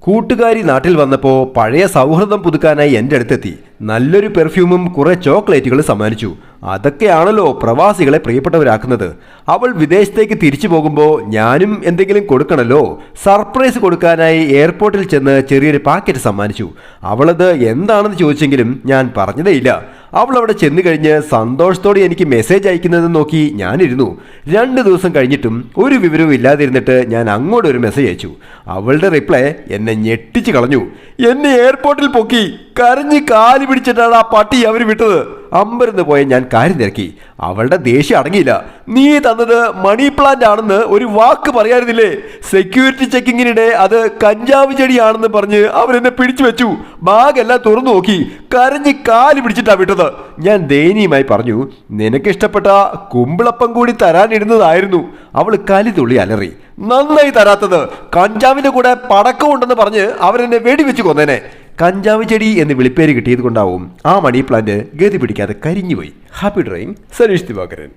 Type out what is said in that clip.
കൂട്ടുകാരി നാട്ടിൽ വന്നപ്പോൾ പഴയ സൗഹൃദം പുതുക്കാനായി എൻ്റെ അടുത്തെത്തി. നല്ലൊരു പെർഫ്യൂമും കുറെ ചോക്ലേറ്റുകൾ സമ്മാനിച്ചു. അതൊക്കെയാണല്ലോ പ്രവാസികളെ പ്രിയപ്പെട്ടവരാക്കുന്നത്. അവൾ വിദേശത്തേക്ക് തിരിച്ചു പോകുമ്പോൾ ഞാനും എന്തെങ്കിലും കൊടുക്കണമല്ലോ. സർപ്രൈസ് കൊടുക്കാനായി എയർപോർട്ടിൽ ചെന്ന് ചെറിയൊരു പാക്കറ്റ് സമ്മാനിച്ചു. അവളത് എന്താണെന്ന് ചോദിച്ചെങ്കിലും ഞാൻ പറഞ്ഞതേയില്ല. അവൾ അവിടെ ചെന്ന് കഴിഞ്ഞ് സന്തോഷത്തോടെ എനിക്ക് മെസ്സേജ് അയക്കുന്നത് നോക്കി ഞാനിരുന്നു. 2 ദിവസം കഴിഞ്ഞിട്ടും ഒരു വിവരവും ഇല്ലാതിരുന്നിട്ട് ഞാൻ അങ്ങോട്ട് ഒരു മെസ്സേജ് അയച്ചു. അവളുടെ റിപ്ലൈ എന്നെ ഞെട്ടിച്ചു കളഞ്ഞു. എന്നെ എയർപോർട്ടിൽ പൊക്കി കരഞ്ഞ് കാലി പിടിച്ചിട്ടാണ് ആ പട്ടി അവർ വിട്ടത്. അമ്പരന്ന് പോയ ഞാൻ കാര്യം തിരക്കി. അവളുടെ ദേഷ്യം അടങ്ങിയില്ല. നീ തന്നത് മണി പ്ലാന്റ് ആണെന്ന് ഒരു വാക്ക് പറയാറുന്നില്ലേ? സെക്യൂരിറ്റി ചെക്കിങ്ങിനിടെ അത് കഞ്ചാവ് ചെടിയാണെന്ന് പറഞ്ഞ് അവരെന്നെ പിടിച്ചു വെച്ചു. ബാഗെല്ലാം തുറന്നു നോക്കി കരഞ്ഞ് കാലി പിടിച്ചിട്ടാ വിട്ടത്. ഞാൻ ദയനീയമായി പറഞ്ഞു, നിനക്കിഷ്ടപ്പെട്ട കുമ്പിളപ്പം കൂടി തരാനിരുന്നതായിരുന്നു. അവൾ കലിതുള്ളി അലറി. നന്നായി തരാത്തത്. കഞ്ചാവിന്റെ കൂടെ പടക്കമുണ്ടെന്ന് പറഞ്ഞ് അവരെന്നെ വെടിവെച്ച് കൊന്നേനെ. കഞ്ചാവ് ചെടി എന്ന് വിളിപ്പേര് കിട്ടിയത് കൊണ്ടാവും ആ മണി പ്ലാന്റ് ഗതി പിടിക്കാതെ കരിഞ്ഞുപോയി. Happy drawing, Saneesh Divakaran.